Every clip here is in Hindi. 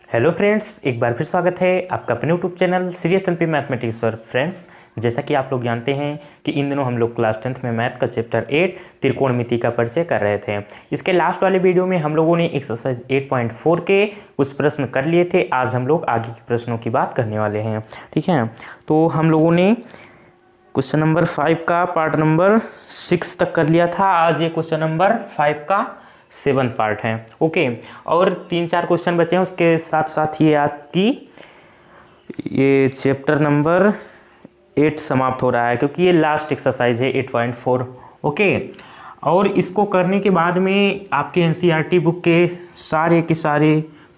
हेलो फ्रेंड्स, एक बार फिर स्वागत है आपका अपने YouTube channel serious LP mathematics पर। फ्रेंड्स, जैसा कि आप लोग जानते हैं कि इन दिनों हम लोग क्लास 10th में मैथ का चैप्टर 8 त्रिकोणमिति का परिचय कर रहे थे। इसके लास्ट वाले वीडियो में हम लोगों ने एक्सरसाइज 8.4 के कुछ प्रश्न कर लिए थे। आज हम लोग आगे के प्रश्नों की बात करने वाले हैं। ठीक है, तो हम लोगों ने क्वेश्चन नंबर 5 का पार्ट नंबर 6 तक कर लिया था। आज ये क्वेश्चन नंबर 5 का 7 पार्ट है। ओके, और 3-4 क्वेश्चन बचे हैं। उसके साथ साथ ये आपकी ये चैप्टर नंबर 8 समाप्त हो रहा है, क्योंकि ये लास्ट एक्सरसाइज है 8.4। ओके, और इसको करने के बाद में आपके एनसीईआरटी बुक के सारे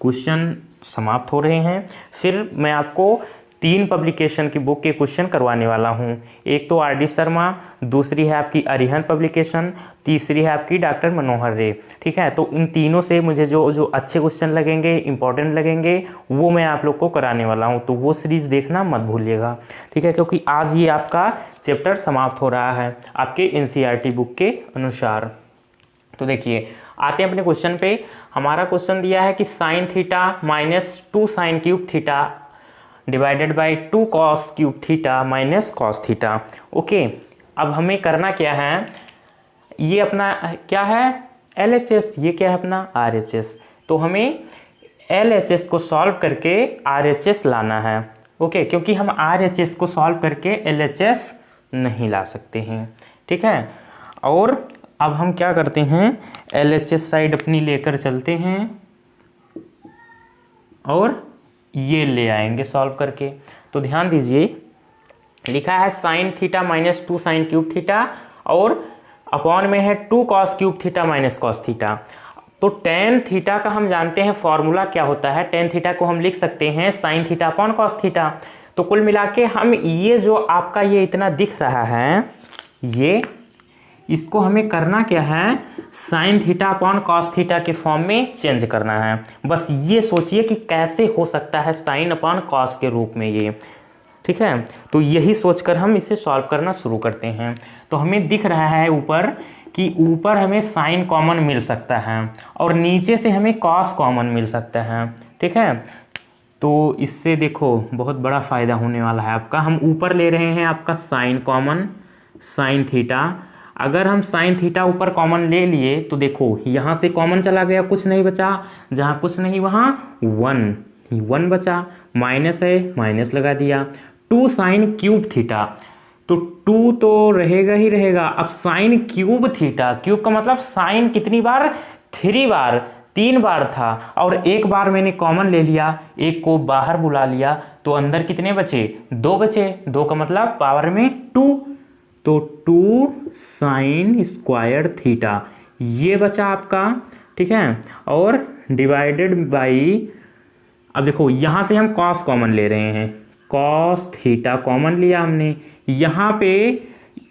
क्वेश्चन समाप्त हो रहे हैं। फिर मैं आपको 3 पब्लिकेशन की बुक के क्वेश्चन करवाने वाला हूं। एक तो आर डी शर्मा, दूसरी है आपकी अरिहंत पब्लिकेशन, तीसरी है आपकी डॉक्टर मनोहर रे। ठीक है, तो इन तीनों से मुझे जो अच्छे क्वेश्चन लगेंगे, इंपॉर्टेंट लगेंगे, वो मैं आप लोग को कराने वाला हूं। तो वो सीरीज़ देखना मत भूलिएगा। ठीक है, क्योंकि आज ये आपका चैप्टर समाप्त हो रहा है आपके एनसीईआरटी बुक के अनुसार। तो देखिए, आते हैं अपने क्वेश्चन पे। हमारा क्वेश्चन दिया है कि sine theta minus 2 sine cube theta divided by 2 cos cube theta minus cos theta. Okay, अब हमें करना क्या है, ये अपना क्या है LHS, ये क्या है अपना RHS। तो हमें LHS को सॉल्व करके RHS लाना है। ओके, क्योंकि हम RHS को सॉल्व करके LHS नहीं ला सकते हैं। ठीक है, और अब हम क्या करते हैं, LHS साइड अपनी लेकर चलते हैं और ये ले आएंगे सॉल्व करके। तो ध्यान दीजिए, लिखा है sine theta minus 2 sine cube theta और अपॉन में है 2 cos cube theta minus cos theta. तो टेन थीटा का हम जानते हैं फॉर्मूला क्या होता है। टेन थीटा को हम लिख सकते हैं sign theta upon cos theta. तो कुल मिला के हम ये जो आपका ये इतना दिख रहा है, ये इसको हमें करना क्या है, sine theta upon cos theta के फॉर्म में चेंज करना है। बस ये सोचिए कि कैसे हो सकता है साइन अपॉन कॉस के रूप में ये। ठीक है, तो यही सोचकर हम इसे सॉल्व करना शुरू करते हैं। तो हमें दिख रहा है ऊपर कि ऊपर हमें साइन कॉमन मिल सकता है और नीचे से हमें कॉस कॉमन मिल सकता है। ठीक है, तो इससे देखो बहुत बड़ा फ़ायदा होने वाला है आपका। हम ऊपर ले रहे हैं आपका साइन कॉमन, साइन थीटा। अगर हम साइन थीटा ऊपर कॉमन ले लिए तो देखो यहाँ से कॉमन चला गया, कुछ नहीं बचा। जहाँ कुछ नहीं वहाँ 1 बचा। माइनस है, माइनस लगा दिया। 2 साइन क्यूब थीटा, तो 2 तो रहेगा ही रहेगा। अब साइन क्यूब थीटा, क्यूब का मतलब साइन कितनी बार, 3 बार, 3 बार था और एक बार मैंने कॉमन ले लिया, एक को बाहर बुला लिया, तो अंदर कितने बचे, 2 बचे। 2 का मतलब पावर में 2, तो 2 साइन स्क्वायर थीटा ये बचा आपका। ठीक है, और डिवाइडेड बाई, अब देखो यहाँ से हम कॉस कॉमन ले रहे हैं, कॉस थीटा कॉमन लिया हमने। यहाँ पे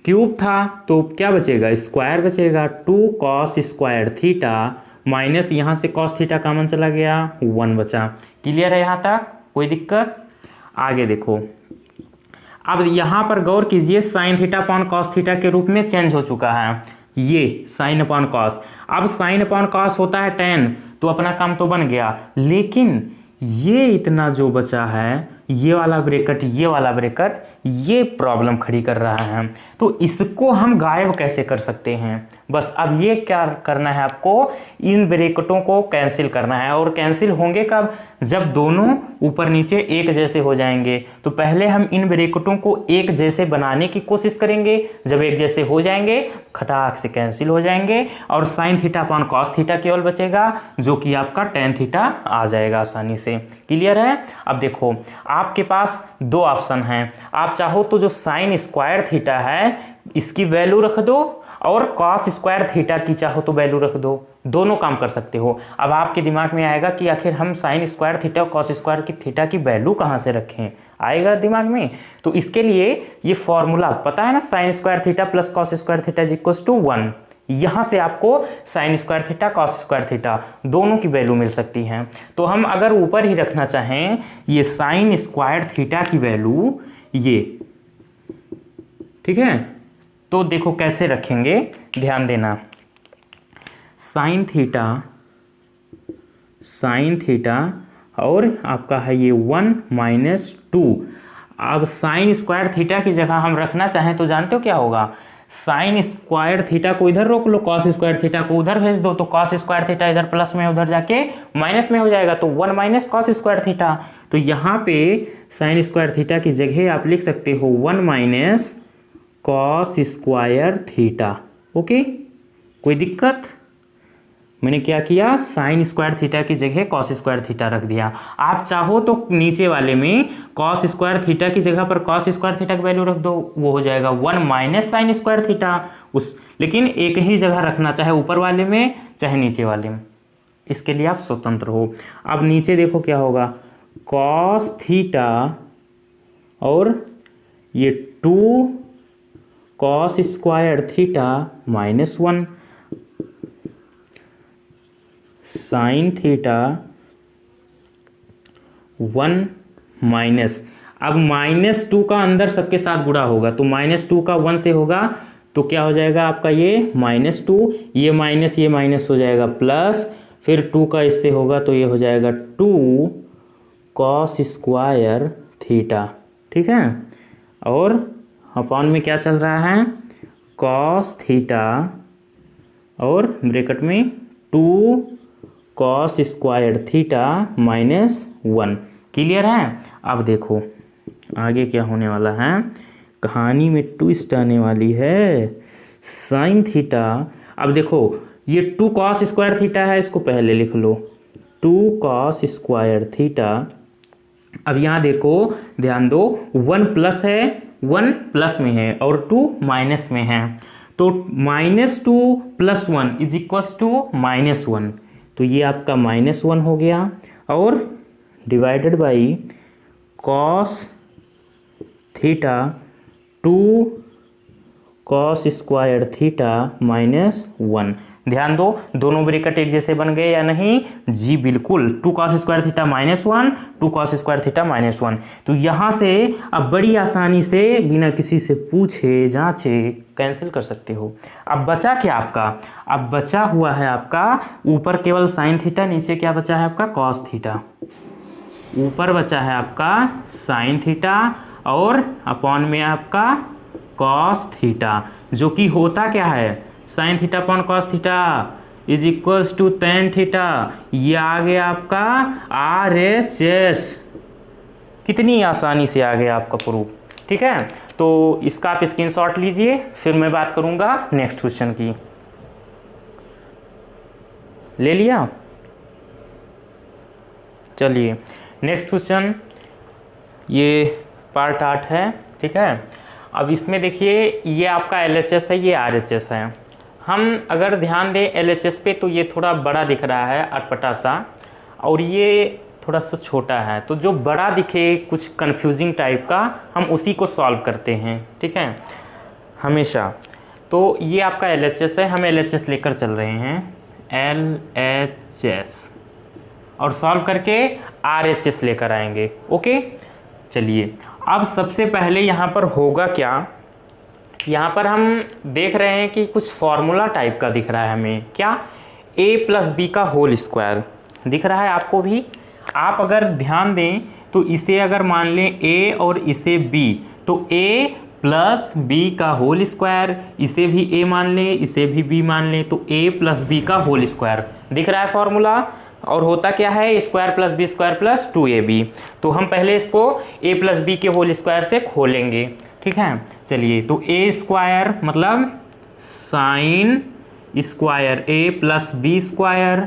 क्यूब था तो क्या बचेगा, स्क्वायर बचेगा। 2 कॉस स्क्वायर थीटा माइनस यहाँ से कॉस थीटा कॉमन चला गया, 1 बचा। क्लियर है यहाँ तक, कोई दिक्कत? आगे देखो, अब यहाँ पर गौर कीजिए, sign theta upon cos theta के रूप में चेंज हो चुका है ये साइन अपॉन कॉस। अब साइन अपॉन कॉस होता है 10, तो अपना काम तो बन गया। लेकिन ये इतना जो बचा है, ये वाला ब्रैकेट, ये वाला ब्रैकेट, ये प्रॉब्लम खड़ी कर रहा है। तो इसको हम गायब कैसे कर सकते हैं, बस अब ये क्या करना है आपको, इन ब्रैकेटों को कैंसिल करना है। और कैंसिल होंगे कब, जब दोनों ऊपर नीचे एक जैसे हो जाएंगे। तो पहले हम इन ब्रैकेटों को एक जैसे बनाने की कोशिश करेंगे। जब एक जैसे हो जाएंगे, खटाक से कैंसिल हो जाएंगे और sign theta upon cos theta केवल बचेगा, जो कि आपका टेन थीटा आ जाएगा आसानी से। क्लियर है? अब देखो, आपके पास 2 ऑप्शन हैं। आप चाहो तो जो साइन स्क्वायर थीटा है इसकी वैल्यू रख दो और कॉस स्क्वायर थीटा की चाहो तो वैल्यू रख दो, दोनों काम कर सकते हो। अब आपके दिमाग में आएगा कि आखिर हम साइन स्क्वायर थीटा और कॉस स्क्वायर की थीटा की वैल्यू कहाँ से रखें, आएगा दिमाग में। तो इसके लिए ये फॉर्मूला पता है ना, sine square theta plus cos square theta is equals to 1। यहाँ से आपको sine square theta cos square theta दोनों की वैल्यू मिल सकती है। तो हम अगर ऊपर ही रखना चाहें ये साइन स्क्वायर थीटा की वैल्यू ये, ठीक है, तो देखो कैसे रखेंगे, ध्यान देना। साइन थीटा और आपका है ये 1 माइनस 2। अब साइन स्क्वायर थीटा की जगह हम रखना चाहें तो जानते हो क्या होगा, साइन स्क्वायर थीटा को इधर रोक लो, कॉस स्क्वायर थीटा को उधर भेज दो, तो कॉस स्क्वायर थीटा इधर प्लस में उधर जाके माइनस में हो जाएगा, तो 1 माइनस कॉस स्क्वायर थीटा। तो यहाँ पे साइन स्क्वायर थीटा की जगह आप लिख सकते हो 1 minus cos square theta. Okay, कोई दिक्कत? मैंने क्या किया, साइन स्क्वायर थीटा की जगह कॉस स्क्वायर थीटा रख दिया। आप चाहो तो नीचे वाले में कॉस स्क्वायर थीटा की जगह पर कॉस स्क्वायर थीटा की वैल्यू रख दो, वो हो जाएगा 1 माइनस साइन स्क्वायर थीटा। लेकिन एक ही जगह रखना, चाहे ऊपर वाले में चाहे नीचे वाले में, इसके लिए आप स्वतंत्र हो। अब नीचे देखो क्या होगा, कॉस थीटा और ये 2 cos square theta minus 1 sine theta 1 minus, अब -2 का अंदर सबके साथ गुणा होगा, तो -2 का 1 से होगा तो क्या हो जाएगा आपका ये -2, ये माइनस हो जाएगा प्लस, फिर 2 का इससे होगा तो ये हो जाएगा 2 कॉस स्क्वायर थीटा। ठीक है, और अपॉन में क्या चल रहा है, कॉस थीटा और ब्रैकेट में 2 cos square theta minus 1। Clear है? अब देखो आगे क्या होने वाला है, कहानी में ट्विस्ट आने वाली है। साइन थीटा, अब देखो ये 2 कॉस स्क्वायर थीटा है, इसको पहले लिख लो 2 कॉस स्क्वायर थीटा। अब यहाँ देखो ध्यान दो, 1 प्लस है, 1 प्लस में है और 2 माइनस में है, तो -2 + 1 इज इक्वल्स टू -1, तो ये आपका -1 हो गया, और divided by cos theta 2 cos square theta -1। ध्यान दो दोनों ब्रैकेट एक जैसे बन गए या नहीं? जी बिल्कुल, 2 cos square theta -1, 2 cos square theta -1। तो यहाँ से अब बड़ी आसानी से बिना किसी से पूछे जांचे कैंसिल कर सकते हो। अब बचा क्या आपका, अब बचा हुआ है आपका ऊपर केवल साइन थीटा, नीचे क्या बचा है आपका कॉस थीटा। ऊपर बचा है आपका साइन थीटा और अपॉन में आपका कॉस थीटा, जो कि होता क्या है, sine theta upon cos theta is equals to tan theta. ये आ गया आपका RHS। कितनी आसानी से आ गया आपका प्रूफ। ठीक है, तो इसका आप स्क्रीनशॉट लीजिए, फिर मैं बात करूंगा नेक्स्ट क्वेश्चन की। ले लिया? चलिए नेक्स्ट क्वेश्चन, ये पार्ट 8 है। ठीक है, अब इसमें देखिए ये आपका LHS है, ये RHS है। हम अगर ध्यान दें LHS पे तो ये थोड़ा बड़ा दिख रहा है अटपटा सा, और ये थोड़ा सा छोटा है, तो जो बड़ा दिखे कुछ कंफ्यूजिंग टाइप का हम उसी को सॉल्व करते हैं। ठीक है, हमेशा। तो ये आपका LHS है, हम LHS लेकर चल रहे हैं, LHS, और सॉल्व करके RHS लेकर आएंगे। ओके, चलिए अब सबसे पहले यहाँ पर होगा क्या, यहाँ पर हम देख रहे हैं कि कुछ फॉर्मूला टाइप का दिख रहा है हमें, क्या, a + b का होल स्क्वायर दिख रहा है आपको भी। आप अगर ध्यान दें तो इसे अगर मान लें a और इसे b, तो a + b का होल स्क्वायर, इसे भी a मान लें इसे भी b मान लें, तो a + b का होल स्क्वायर दिख रहा है फॉर्मूला। और होता क्या है, स्क्वायर + b स्क्वायर + 2ab। तो हम पहले इसको a + b के होल स्क्वायर से खोलेंगे। ठीक है, चलिए, तो a स्क्वायर मतलब sign square a + b square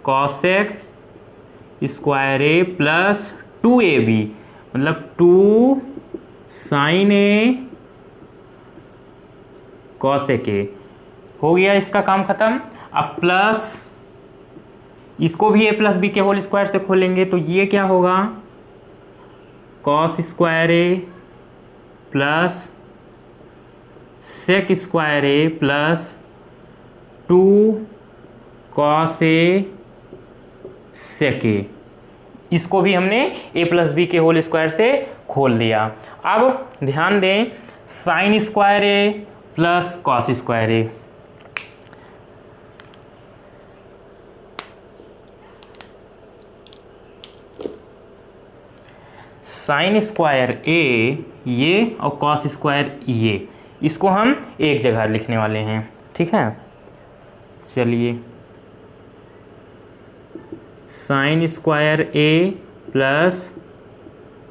cosec square a + 2ab, मतलब 2 साइन a कॉसेक a। हो गया इसका काम खत्म। अब प्लस इसको भी a + b के होल स्क्वायर से खोलेंगे, तो ये क्या होगा, cos square a plus sec square a plus 2 cos a sec a। इसको भी हमने a + b के होल स्क्वायर से खोल दिया। अब ध्यान दें, sine square a plus cos square a, sine square A ये और कॉस स्क्वायर ये, इसको हम एक जगह लिखने वाले हैं, ठीक है। चलिए, sign square a plus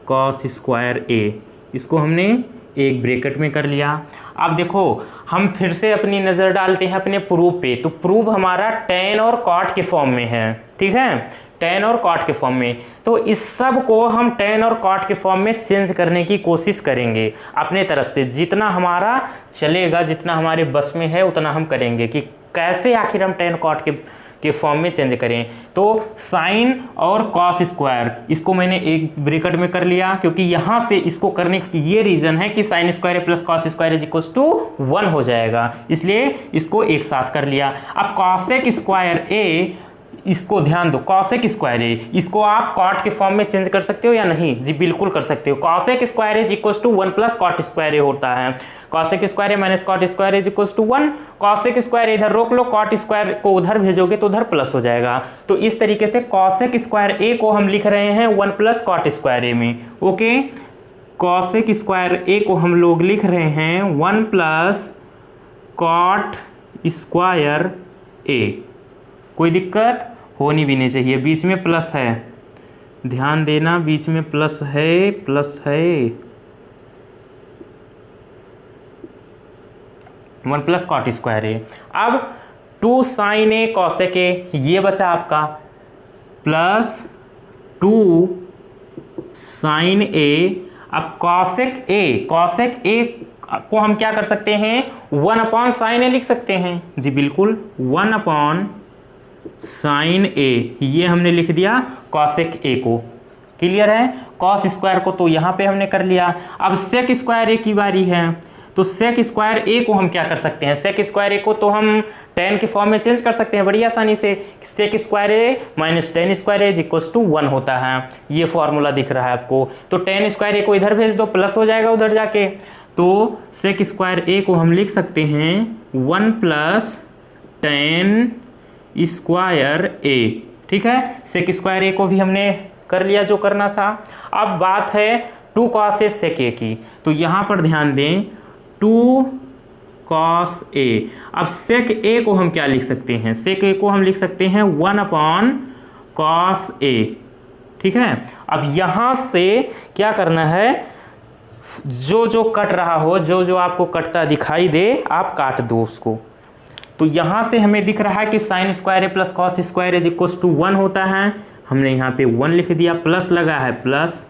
cos square ए, इसको हमने एक ब्रैकेट में कर लिया। अब देखो हम फिर से अपनी नज़र डालते हैं अपने प्रूफ पे, तो प्रूफ हमारा tan और cot के फॉर्म में है, ठीक है, tan और cot के फॉर्म में। तो इस सब को हम tan और cot के फॉर्म में चेंज करने की कोशिश करेंगे अपने तरफ से, जितना हमारा चलेगा, जितना हमारे बस में है उतना हम करेंगे कि कैसे आखिर हम tan cot के फॉर्म में चेंज करें। तो साइन और कॉस स्क्वायर, इसको मैंने एक ब्रैकेट में कर लिया, क्योंकि यहाँ से इसको करने की ये रीज़न है कि sine square plus cos square is equal to 1 हो जाएगा, इसलिए इसको एक साथ कर लिया। अब कॉसेक स्क्वायर ए, इसको ध्यान दो, कॉसेक स्क्वायर ए, इसको आप कॉट के फॉर्म में चेंज कर सकते हो या नहीं? जी बिल्कुल कर सकते हो। Cosec square is equal to 1 plus cot square A होता है। Cosec square A minus cot square is equal to 1। Cosec square इधर रोक लो, कॉट स्क्वायर को उधर भेजोगे तो उधर प्लस हो जाएगा। तो इस तरीके से कॉसेक स्क्वायर ए को हम लिख रहे हैं 1 प्लस कॉट स्क्वायर ए में। ओके, कॉसेक स्क्वायर ए को हम लोग लिख रहे हैं 1 प्लस कॉट स्क्वायर ए। कोई दिक्कत होनी भी नहीं चाहिए, बीच में प्लस है, ध्यान देना, बीच में प्लस है, प्लस है। 1 प्लस कॉट स्क्वायर ए। अब 2 साइन ए कॉसेक ए, ये बचा आपका, प्लस 2 साइन ए। अब कॉसेक ए को हम क्या कर सकते हैं, 1 अपॉन साइन ए लिख सकते हैं। जी बिल्कुल, 1 अपॉन साइन ए, ये हमने लिख दिया कॉसेक ए को। क्लियर है? कॉस स्क्वायर को तो यहाँ पे हमने कर लिया। अब सेक स्क्वायर ए की बारी है, तो सेक स्क्वायर ए को हम क्या कर सकते हैं, सेक स्क्वायर ए को तो हम tan के फॉर्म में चेंज कर सकते हैं बड़ी आसानी से। Sec square A minus tan square A is equal to 1 होता है, ये फॉर्मूला दिख रहा है आपको। तो tan स्क्वायर ए को इधर भेज दो, प्लस हो जाएगा उधर जाके। तो सेक स्क्वायर ए को हम लिख सकते हैं 1 प्लस tan स्क्वायर ए, ठीक है। सेक स्क्वायर ए को भी हमने कर लिया जो करना था। अब बात है 2 कॉस ए सेक ए की, तो यहाँ पर ध्यान दें, 2 कॉस ए। अब सेक ए को हम क्या लिख सकते हैं, सेक ए को हम लिख सकते हैं 1 अपॉन कॉस ए, ठीक है। अब यहाँ से क्या करना है, जो जो कट रहा हो, जो जो आपको कटता दिखाई दे, आप काट दो उसको। तो यहाँ से हमें दिख रहा है कि sine square a plus cos square is equal to 1 होता है, हमने यहाँ पे 1 लिख दिया, प्लस लगा है, प्लस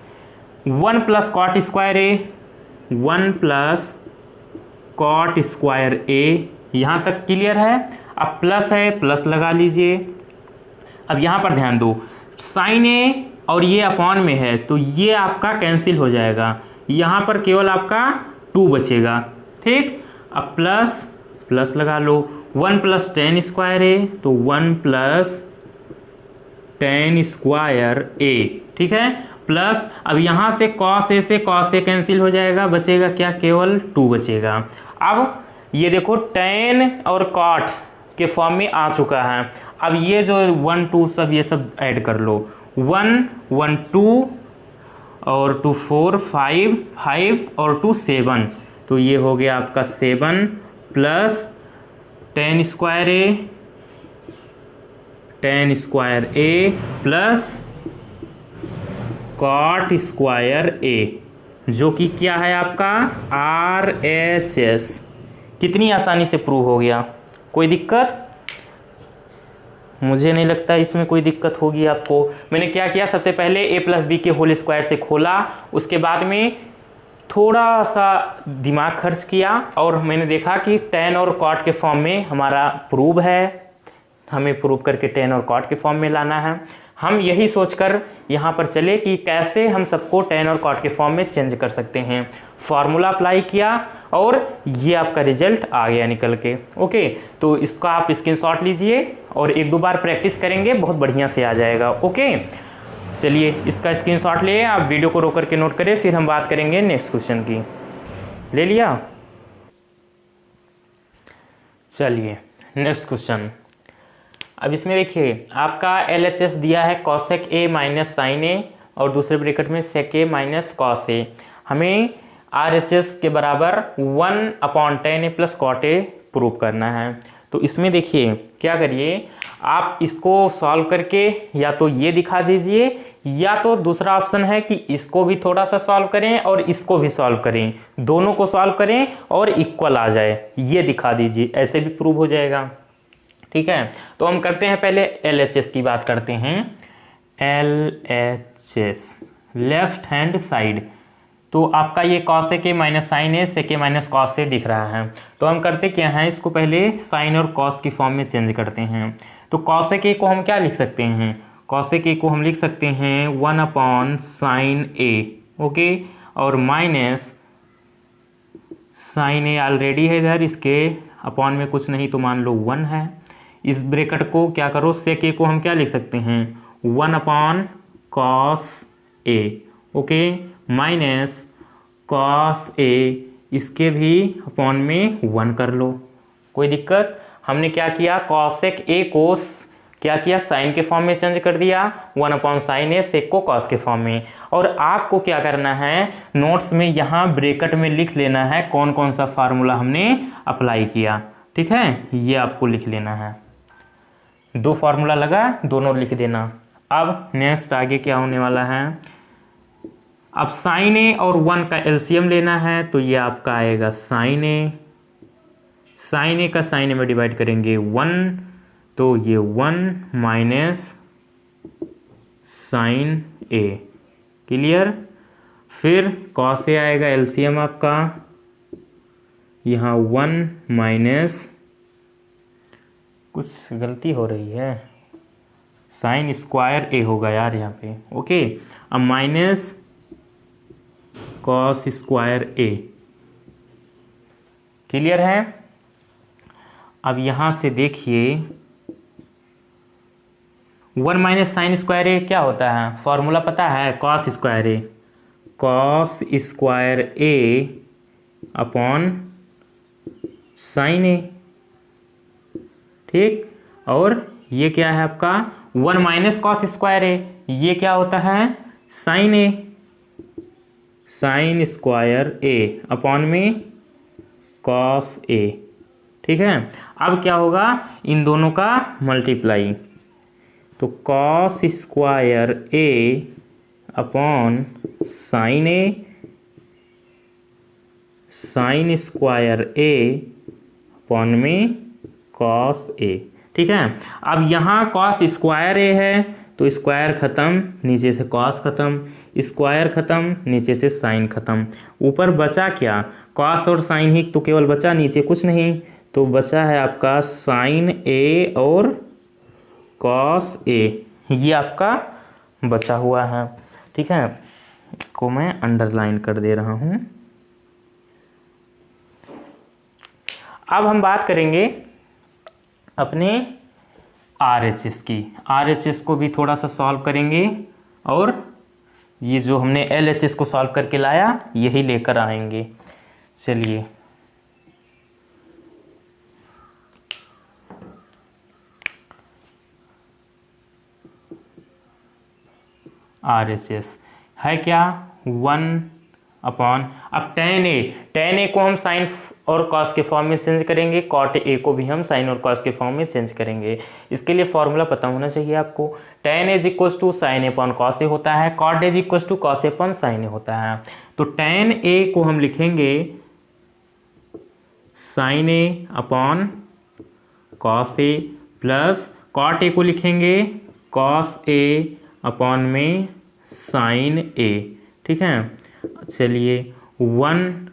1 प्लस कॉट स्क्वायर ए, 1 प्लस कॉट स्क्वायर ए, यहाँ तक क्लियर है। अब प्लस है, प्लस लगा लीजिए। अब यहाँ पर ध्यान दो, साइन ए और ये अपॉन में है, तो ये आपका कैंसिल हो जाएगा, यहाँ पर केवल आपका 2 बचेगा, ठीक। अब प्लस प्लस लगा लो, 1 प्लस tan स्क्वायर ए, तो 1 प्लस tan स्क्वायर ए, ठीक है, प्लस अब यहाँ से कॉस ए से कॉस ए कैंसिल हो जाएगा, बचेगा क्या, केवल 2 बचेगा। अब ये देखो tan और cot के फॉर्म में आ चुका है। अब ये जो 1 2 सब ये सब ऐड कर लो, 1 1 2 और 2 4 5 5 और 2 7, तो ये हो गया आपका 7 plus tan square a plus cot square ए, जो कि क्या है आपका RHS। कितनी आसानी से प्रूव हो गया, कोई दिक्कत? मुझे नहीं लगता इसमें कोई दिक्कत होगी आपको। मैंने क्या किया, सबसे पहले a प्लस बी के होल स्क्वायर से खोला, उसके बाद में थोड़ा सा दिमाग खर्च किया और मैंने देखा कि tan और cot के फॉर्म में हमारा प्रूव है, हमें प्रूव करके tan और cot के फॉर्म में लाना है। हम यही सोचकर यहाँ पर चले कि कैसे हम सबको tan और cot के फॉर्म में चेंज कर सकते हैं। फार्मूला अप्लाई किया और ये आपका रिजल्ट आ गया निकल के। ओके, तो इसका आप स्क्रीनशॉट लीजिए और 1-2 बार प्रैक्टिस करेंगे, बहुत बढ़िया से आ जाएगा। ओके, चलिए इसका स्क्रीनशॉट ले, आप वीडियो को रोक करके नोट करें, फिर हम बात करेंगे नेक्स्ट क्वेश्चन की। ले लिया? चलिए नेक्स्ट क्वेश्चन। अब इसमें देखिए आपका LHS दिया है cosec a minus sine a और दूसरे ब्रैकेट में sec a minus cos a. हमें RHS के बराबर 1/tan a plus cot a prove करना है। तो इसमें देखिए क्या करिए, आप इसको सॉल्व करके या तो ये दिखा दीजिए, या तो दूसरा ऑप्शन है कि इसको भी थोड़ा सा सॉल्व करें और इसको भी सॉल्व करें, दोनों को सॉल्व करें और इक्वल आ जाए, ये दिखा दीजिए, ऐसे भी प्रूव हो जाएगा। ठीक है, तो हम करते हैं पहले LHS की बात करते हैं। LHS लेफ्ट हैंड साइड, तो आपका ये कॉस ए के माइनस साइन ए सेक ए माइनस कॉस ए दिख रहा है। तो हम करते क्या हैं, इसको पहले साइन और कॉस की फॉर्म में चेंज करते हैं। तो कॉस ए के को हम क्या लिख सकते हैं, कॉस ए के को हम लिख सकते हैं 1/sin ए, ओके, और माइनस साइन ए ऑलरेडी है इधर, इसके अपॉन में कुछ नहीं तो मान लो 1 है। इस ब्रैकेट को क्या करो, सेक ए को हम क्या लिख सकते हैं 1/cos ए, ओके, माइनस कॉस ए, इसके भी अपॉन में 1 कर लो, कोई दिक्कत। हमने क्या किया, कॉसेक ए को क्या किया, साइन के फॉर्म में चेंज कर दिया, 1/sin ए, सेक को कॉस के फॉर्म में। और आपको क्या करना है, नोट्स में यहाँ ब्रैकेट में लिख लेना है कौन कौन सा फार्मूला हमने अप्लाई किया। ठीक है, ये आपको लिख लेना है, 2 फार्मूला लगा, दोनों लिख देना। अब नेक्स्ट आगे क्या होने वाला है, अब साइन ए और 1 का एलसीएम लेना है, तो ये आपका आएगा साइन ए, साइन ए का साइन ए में डिवाइड करेंगे 1, तो ये 1 माइनस साइन ए, क्लियर। फिर कॉस ए आएगा एलसीएम आपका, यहाँ 1 माइनस, कुछ गलती हो रही है, साइन स्क्वायर ए होगा यार यहाँ पे, ओके। अब माइनस कॉस स्क्वायर ए, क्लियर है। अब यहाँ से देखिए 1 माइनस साइन स्क्वायर ए क्या होता है, फॉर्मूला पता है, cos square A, cos square A upon sine A, ठीक। और ये क्या है आपका 1 माइनस कॉस स्क्वायर ए, ये क्या होता है sign A, sign square A upon में कॉस ए, ठीक है। अब क्या होगा, इन दोनों का मल्टीप्लाई, तो cos square A upon sine A, sign square A upon में कॉस ए, ठीक है। अब यहाँ कॉस स्क्वायर ए है तो स्क्वायर ख़त्म, नीचे से कॉस ख़त्म, स्क्वायर ख़त्म, नीचे से साइन ख़त्म, ऊपर बचा क्या, कॉस और साइन ही तो केवल बचा, नीचे कुछ नहीं, तो बचा है आपका साइन ए और कॉस ए, ये आपका बचा हुआ है, ठीक है। इसको मैं अंडरलाइन कर दे रहा हूँ। अब हम बात करेंगे अपने RHS की, RHS को भी थोड़ा सा सॉल्व करेंगे और ये जो हमने LHS को सॉल्व करके लाया यही लेकर आएंगे। चलिए RHS है क्या 1 अपॉन, अब tan a को हम साइन और कॉस के फॉर्म में चेंज करेंगे, कॉट ए को भी हम साइन और कॉस के फॉर्म में चेंज करेंगे। इसके लिए फॉर्मूला पता होना चाहिए आपको, tan a equals to sine A upon cos A होता है, cot A equals to cos A upon sine A होता है। तो tan a को हम लिखेंगे sine A upon cos A, plus cot A को लिखेंगे कॉस ए अपॉन में साइन ए, ठीक है। चलिए 1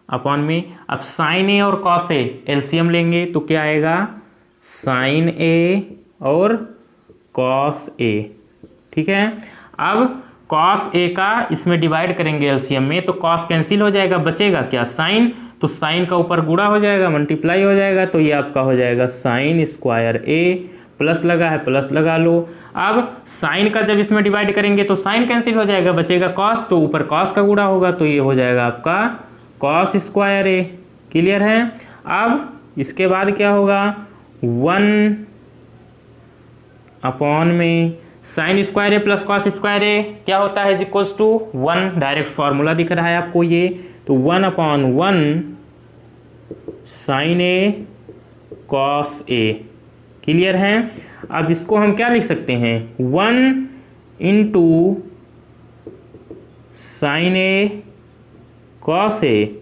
अपॉन में, अब साइन ए और कॉस ए एलसीएम लेंगे तो क्या आएगा साइन ए और कॉस ए, ठीक है। अब कॉस ए का इसमें डिवाइड करेंगे एलसीएम में, तो कॉस कैंसिल हो जाएगा, बचेगा क्या साइन, तो साइन का ऊपर गुणा हो जाएगा, मल्टीप्लाई हो जाएगा, तो ये आपका हो जाएगा साइन स्क्वायर ए, प्लस लगा है प्लस लगा लो। अब साइन का जब इसमें डिवाइड करेंगे तो साइन कैंसिल हो जाएगा, बचेगा कॉस, तो ऊपर कॉस का गुणा होगा, तो ये हो जाएगा आपका कॉस स्क्वायर ए, क्लियर है। अब इसके बाद क्या होगा 1 अपॉन में sine square a plus cos square a क्या होता है, is equals to 1, direct formula दिख रहा है आपको ये, तो 1/1 sine a cos a. Clear है। अब इसको हम क्या लिख सकते हैं, 1 into sine a cos a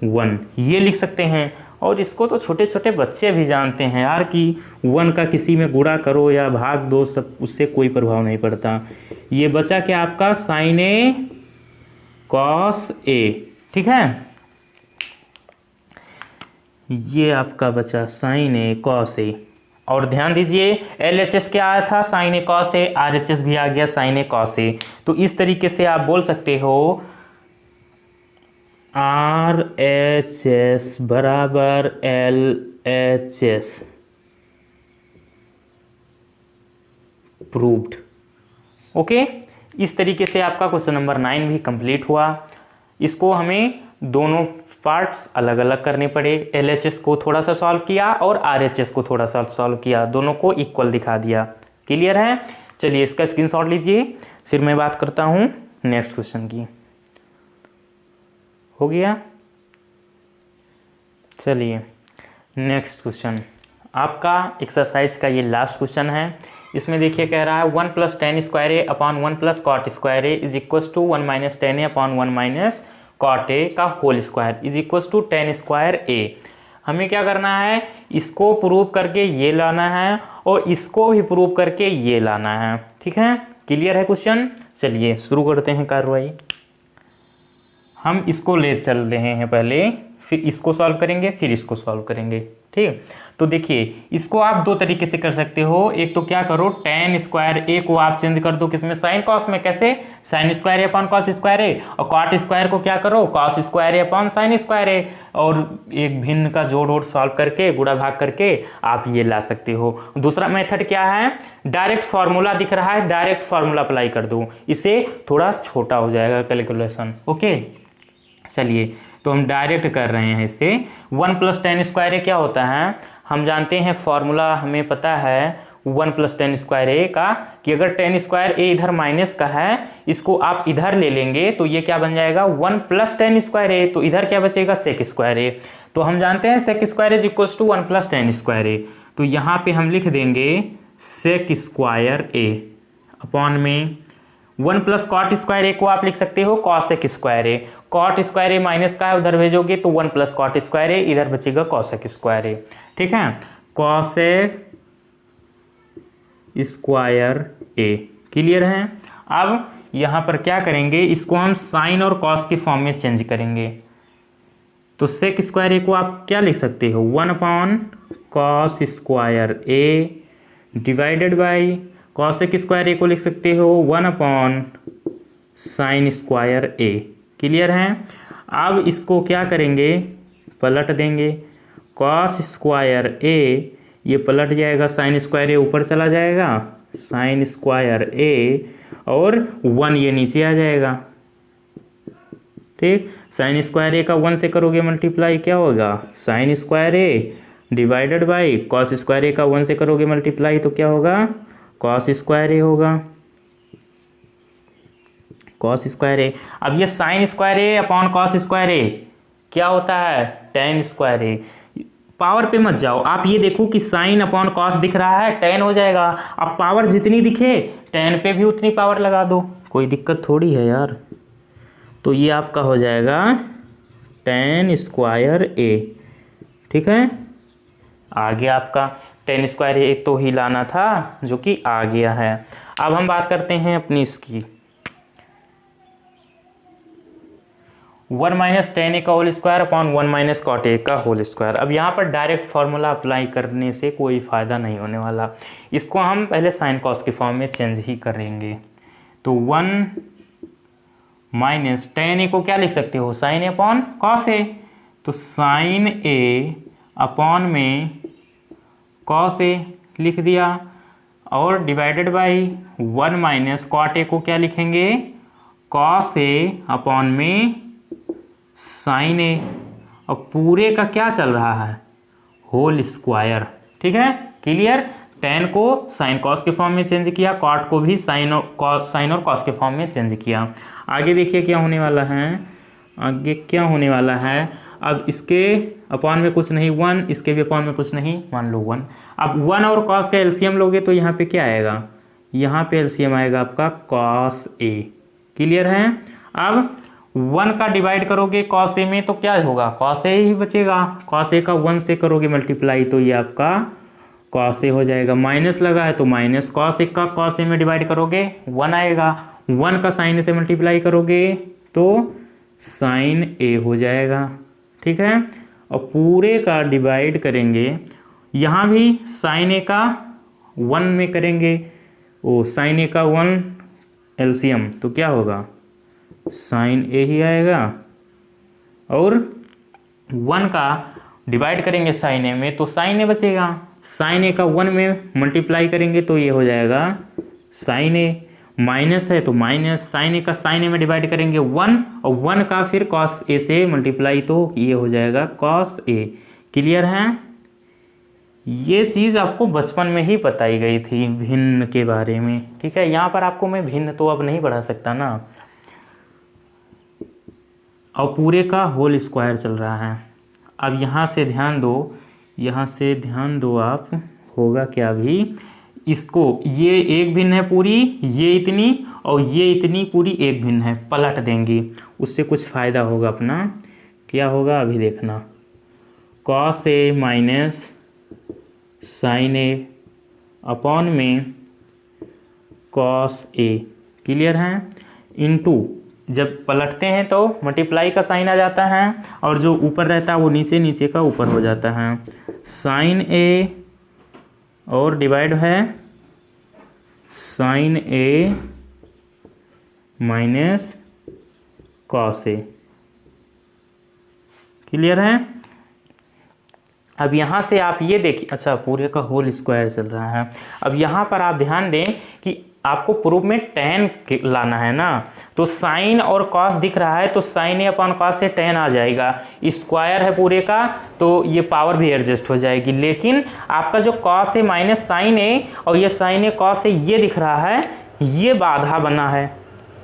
1, ये लिख सकते हैं। और इसको तो छोटे छोटे बच्चे भी जानते हैं यार कि 1 का किसी में गुणा करो या भाग दो, सब उससे कोई प्रभाव नहीं पड़ता। ये बचा क्या आपका, साइन ए कॉस ए। ठीक है, ये आपका बचा साइन ए कॉस ए। और ध्यान दीजिए LHS क्या आया था, sign a cos A, RHS भी आ गया साइन ए कॉस ए। तो इस तरीके से आप बोल सकते हो RHS बराबर LHS प्रूव्ड। ओके, इस तरीके से आपका क्वेश्चन नंबर 9 भी कंप्लीट हुआ। इसको हमें दोनों पार्ट्स अलग अलग करने पड़े, LHS को थोड़ा सा सॉल्व किया और RHS को थोड़ा सा सॉल्व किया, दोनों को इक्वल दिखा दिया। क्लियर है। चलिए इसका स्क्रीनशॉट लीजिए, फिर मैं बात करता हूँ नेक्स्ट क्वेश्चन की। हो गया। चलिए नेक्स्ट क्वेश्चन आपका एक्सरसाइज का ये लास्ट क्वेश्चन है। इसमें देखिए कह रहा है 1 + tan square A upon 1 + cot square A is equals to 1 - tan A upon 1 - cot A का whole square is equals to tan square A. हमें क्या करना है, इसको प्रूव करके ये लाना है और इसको भी प्रूव करके ये लाना है। ठीक है, क्लियर है क्वेश्चन। चलिए शुरू करते हैं कार्रवाई। हम इसको ले चल रहे हैं पहले, फिर इसको सॉल्व करेंगे, फिर इसको सॉल्व करेंगे। ठीक, तो देखिए इसको आप दो तरीके से कर सकते हो। एक तो क्या करो, tan स्क्वायर ए को आप चेंज कर दो किसमें, साइन कॉस में। कैसे, sign square A upon cos square ए, और कॉट स्क्वायर को क्या करो, cos square A upon sign square ए, और एक भिन्न का जोड़ और सॉल्व करके गुणा भाग करके आप ये ला सकते हो। दूसरा मेथड क्या है, डायरेक्ट फार्मूला दिख रहा है, डायरेक्ट फार्मूला अप्लाई कर दो, इससे थोड़ा छोटा हो जाएगा कैलकुलेशन। ओके, चलिए तो हम डायरेक्ट कर रहे हैं इससे। 1 + tan स्क्वायर ए क्या होता है, हम जानते हैं फॉर्मूला, हमें पता है 1 + tan स्क्वायर ए का, कि अगर tan स्क्वायर ए इधर माइनस का है, इसको आप इधर ले लेंगे तो ये क्या बन जाएगा 1 + tan स्क्वायर ए, तो इधर क्या बचेगा sec स्क्वायर ए। तो हम जानते हैं sec square is equals to 1 + tan square A, तो यहाँ पे हम लिख देंगे sec स्क्वायर ए अपॉन में 1 + cot स्क्वायर ए को आप लिख सकते हो cosec स्क्वायर ए। cot स्क्वायर ए माइनस का है, उधर भेजोगे तो 1 + cot स्क्वायर ए, इधर बचेगा cosec स्क्वायर ए। ठीक है, cosec स्क्वायर ए। क्लियर है। अब यहाँ पर क्या करेंगे, इसको हम साइन और कॉस के फॉर्म में चेंज करेंगे। तो sec स्क्वायर ए को आप क्या लिख सकते हो, 1/cos square A divided by cosec square A को लिख सकते हो 1/sin स्क्वायर ए। क्लियर है। अब इसको क्या करेंगे, पलट देंगे, cos स्क्वायर ए ये पलट जाएगा, sin स्क्वायर ए ऊपर चला जाएगा, sin स्क्वायर ए, और 1 ये नीचे आ जाएगा। ठीक, sin स्क्वायर ए का 1 से करोगे मल्टीप्लाई क्या होगा, sin square A divided by cos square A का 1 से करोगे मल्टीप्लाई तो क्या होगा, cos स्क्वायर ए होगा, cos स्क्वायर ए। अब ये sign square A upon cos square a क्या होता है, tan स्क्वायर ए। पावर पे मत जाओ, आप ये देखो कि साइन अपॉन cos दिख रहा है, tan हो जाएगा। अब पावर जितनी दिखे tan पे भी उतनी पावर लगा दो, कोई दिक्कत थोड़ी है यार। तो ये आपका हो जाएगा tan स्क्वायर ए। ठीक है, आ गया आपका tan स्क्वायर ए तो ही लाना था, जो कि आ गया है। अब हम बात करते हैं अपनी इसकी 1 - tan ए का whole square upon 1 - cot A का होल स्क्वायर। अब यहाँ पर डायरेक्ट फार्मूला अप्लाई करने से कोई फ़ायदा नहीं होने वाला, इसको हम पहले साइन कॉस के फॉर्म में चेंज ही करेंगे। तो 1 - tan ए को क्या लिख सकते हो, साइन ए अपॉन कॉस ए, तो साइन ए अपॉन में कॉस ए लिख दिया, और डिवाइडेड बाई 1 - cot ए को क्या लिखेंगे, कॉस ए अपॉन में साइन ए, और पूरे का क्या चल रहा है, होल स्क्वायर। ठीक है, क्लियर। टेन को साइन कॉस के फॉर्म में चेंज किया, कॉट को भी साइन और कॉस के फॉर्म में चेंज किया। आगे देखिए क्या होने वाला है, आगे क्या होने वाला है। अब इसके अपॉन में कुछ नहीं 1, इसके भी अपॉन में कुछ नहीं, मान लो 1। अब 1 और कॉस का एलसीएम लोगे तो यहाँ पे क्या आएगा, यहाँ पे एलसीएम आएगा आपका कॉस ए। क्लियर है। अब 1 का डिवाइड करोगे कॉस ए में तो क्या होगा, कॉस ए ही बचेगा। कॉस ए का 1 से करोगे मल्टीप्लाई तो ये आपका कॉस ए हो जाएगा। माइनस लगा है तो माइनस कॉस ए का कॉस ए में डिवाइड करोगे 1 आएगा। 1 का साइन ए से मल्टीप्लाई करोगे तो साइन ए हो जाएगा। ठीक है। और पूरे का डिवाइड करेंगे, यहाँ भी साइन ए का 1 में करेंगे, ओ साइन ए का 1 एलसीएम तो क्या होगा, साइन ए ही आएगा। और 1 का डिवाइड करेंगे साइन ए में तो साइन ए बचेगा। साइन ए का 1 में मल्टीप्लाई करेंगे तो ये हो जाएगा साइन ए। माइनस है तो माइनस, साइन ए का साइन ए में डिवाइड करेंगे 1 और 1 का फिर कॉस ए से मल्टीप्लाई तो ये हो जाएगा कॉस ए। क्लियर है। ये चीज़ आपको बचपन में ही बताई गई थी भिन्न के बारे में। ठीक है। यहाँ पर आपको मैं भिन्न तो अब नहीं पढ़ा सकता ना। और पूरे का होल स्क्वायर चल रहा है। अब यहाँ से ध्यान दो, यहाँ से ध्यान दो आप, होगा क्या भी, इसको ये एक भिन्न है पूरी, ये इतनी और ये इतनी पूरी एक भिन्न है, पलट देंगे, उससे कुछ फ़ायदा होगा अपना। क्या होगा अभी देखना, cos A minus sine A upon में कॉस ए। क्लियर है। इनटू जब पलटते हैं तो मल्टीप्लाई का साइन आ जाता है और जो ऊपर रहता है वो नीचे, नीचे का ऊपर हो जाता है। साइन ए और डिवाइड है sign A minus cos a. Clear है। अब यहाँ से आप ये देखिए, अच्छा पूरे का होल स्क्वायर चल रहा है। अब यहाँ पर आप ध्यान दें कि आपको प्रूफ में टेन लाना है ना, तो साइन और कॉस दिख रहा है तो साइन ए अपॉन कॉस से टेन आ जाएगा। स्क्वायर है पूरे का तो ये पावर भी एडजस्ट हो जाएगी। लेकिन आपका जो cos A minus sine a और ये साइन ए कॉस ए ये दिख रहा है, ये बाधा बना है,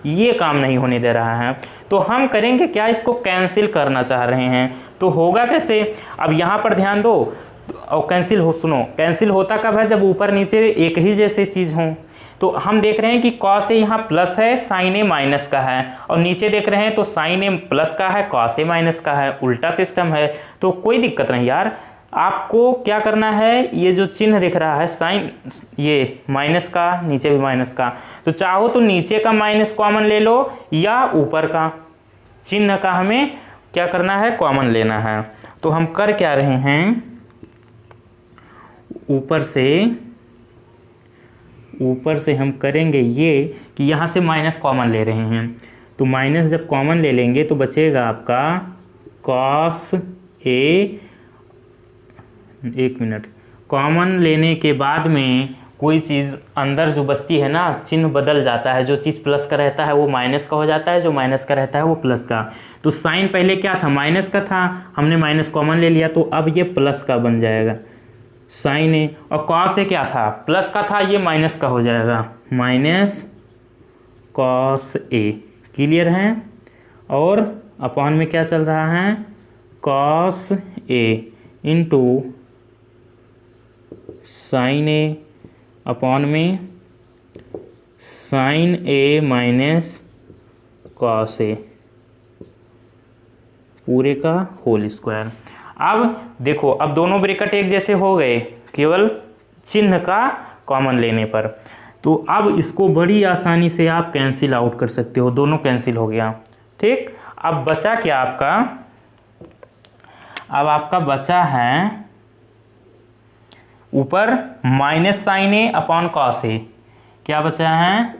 ये काम नहीं होने दे रहा है। तो हम करेंगे क्या, इसको कैंसिल करना चाह रहे हैं। तो होगा कैसे, अब यहाँ पर ध्यान दो और कैंसिल हो, सुनो कैंसिल होता कब है, जब ऊपर नीचे एक ही जैसे चीज़ हों। तो हम देख रहे हैं कि कॉस ए यहाँ प्लस है, साइन ए माइनस का है, और नीचे देख रहे हैं तो साइन ए प्लस का है, कॉस ए माइनस का है, उल्टा सिस्टम है। तो कोई दिक्कत नहीं यार, आपको क्या करना है, ये जो चिन्ह दिख रहा है साइन, ये माइनस का, नीचे भी माइनस का, तो चाहो तो नीचे का माइनस कॉमन ले लो या ऊपर का चिन्ह का हमें क्या करना है, कॉमन लेना है। तो हम कर क्या रहे हैं, ऊपर से हम करेंगे ये कि यहाँ से माइनस कॉमन ले रहे हैं। तो माइनस जब कॉमन ले लेंगे तो बचेगा आपका कॉस ए, एक मिनट, कॉमन लेने के बाद में कोई चीज़ अंदर जो बचती है ना, चिन्ह बदल जाता है। जो चीज़ प्लस का रहता है वो माइनस का हो जाता है, जो माइनस का रहता है वो प्लस का। तो साइन पहले क्या था, माइनस का था, हमने माइनस कॉमन ले लिया तो अब ये प्लस का बन जाएगा साइन ए। और कॉस ए क्या था, प्लस का था, ये माइनस का हो जाएगा, माइनस कॉस ए। क्लियर है। और अपॉन में क्या चल रहा है, cos A into sine A upon में साइन ए माइनस कॉस ए, पूरे का होल स्क्वायर। अब देखो, अब दोनों ब्रैकेट एक जैसे हो गए केवल चिन्ह का कॉमन लेने पर। तो अब इसको बड़ी आसानी से आप कैंसिल आउट कर सकते हो, दोनों कैंसिल हो गया। ठीक। अब बचा क्या आपका, अब आपका बचा है ऊपर minus sine A upon cos ए। क्या बचा है,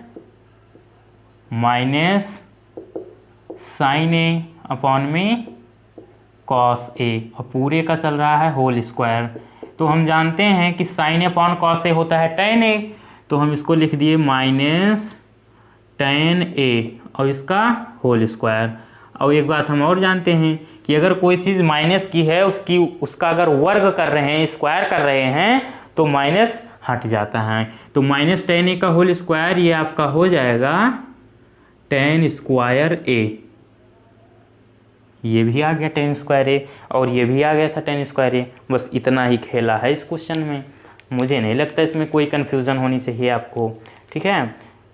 माइनस साइन ए अपॉन में कॉस ए, और पूरे का चल रहा है होल स्क्वायर। तो हम जानते हैं कि sign A upon cos A होता है टेन ए, तो हम इसको लिख दिए माइनस टेन ए और इसका होल स्क्वायर। और एक बात हम और जानते हैं कि अगर कोई चीज़ माइनस की है, उसका अगर वर्ग कर रहे हैं, स्क्वायर कर रहे हैं, तो माइनस हट जाता है। तो माइनस टेन ए का होल स्क्वायर ये आपका हो जाएगा टेन स्क्वायर ए, ये भी आ गया टेन स्क्वायर ए और ये भी आ गया था टेन स्क्वायर ए। बस इतना ही खेला है इस क्वेश्चन में, मुझे नहीं लगता इसमें कोई कन्फ्यूज़न होनी चाहिए आपको। ठीक है,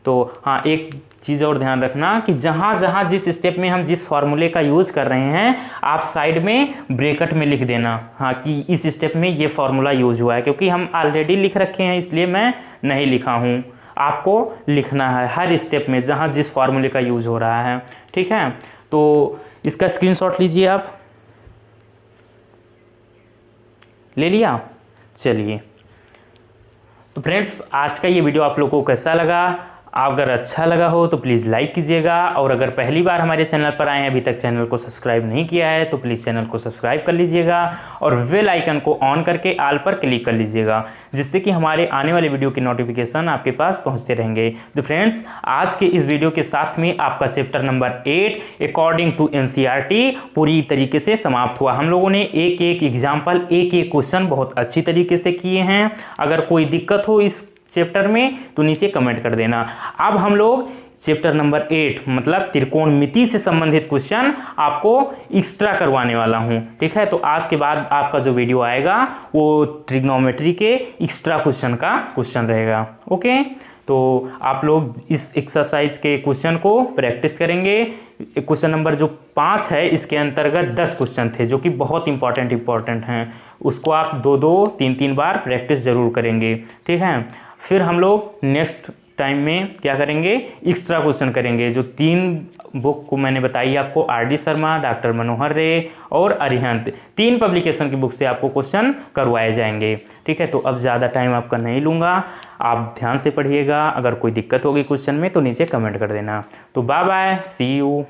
तो हाँ एक चीज़ और ध्यान रखना कि जहाँ जहाँ जिस स्टेप में हम जिस फार्मूले का यूज़ कर रहे हैं आप साइड में ब्रैकेट में लिख देना, हाँ कि इस स्टेप में ये फार्मूला यूज हुआ है, क्योंकि हम ऑलरेडी लिख रखे हैं इसलिए मैं नहीं लिखा हूँ। आपको लिखना है हर स्टेप में जहाँ जिस फार्मूले का यूज़ हो रहा है। ठीक है, तो इसका स्क्रीनशॉट लीजिए आप, ले लिया। चलिए तो फ्रेंड्स आज का ये वीडियो आप लोगों को कैसा लगा? अगर अच्छा लगा हो तो प्लीज़ लाइक कीजिएगा, और अगर पहली बार हमारे चैनल पर आए हैं अभी तक चैनल को सब्सक्राइब नहीं किया है तो प्लीज़ चैनल को सब्सक्राइब कर लीजिएगा और बेल आइकन को ऑन करके ऑल पर क्लिक कर लीजिएगा, जिससे कि हमारे आने वाले वीडियो की नोटिफिकेशन आपके पास पहुंचते रहेंगे। तो फ्रेंड्स आज के इस वीडियो के साथ में आपका chapter number 8 according to NCERT पूरी तरीके से समाप्त हुआ। हम लोगों ने एक एक एग्जाम्पल, एक एक क्वेश्चन बहुत अच्छी तरीके से किए हैं। अगर कोई दिक्कत हो इस चैप्टर में तो नीचे कमेंट कर देना। अब हम लोग चैप्टर नंबर 8 मतलब त्रिकोणमिति से संबंधित क्वेश्चन आपको एक्स्ट्रा करवाने वाला हूं। ठीक है, तो आज के बाद आपका जो वीडियो आएगा वो ट्रिग्नोमेट्री के एक्स्ट्रा क्वेश्चन का क्वेश्चन रहेगा। ओके, तो आप लोग इस एक्सरसाइज के क्वेश्चन को प्रैक्टिस करेंगे। क्वेश्चन नंबर जो 5 है इसके अंतर्गत 10 क्वेश्चन थे जो कि बहुत इंपॉर्टेंट हैं, उसको आप 2-2, 3-3 बार प्रैक्टिस जरूर करेंगे। ठीक है, फिर हम लोग नेक्स्ट टाइम में क्या करेंगे, एक्स्ट्रा क्वेश्चन करेंगे। जो 3 बुक को मैंने बताई आपको, आर डी शर्मा, डॉक्टर मनोहर रे और अरिहंत, 3 पब्लिकेशन की बुक से आपको क्वेश्चन करवाए जाएंगे। ठीक है, तो अब ज़्यादा टाइम आपका नहीं लूँगा, आप ध्यान से पढ़िएगा। अगर कोई दिक्कत होगी क्वेश्चन में तो नीचे कमेंट कर देना। तो बाय बाय, सी यू।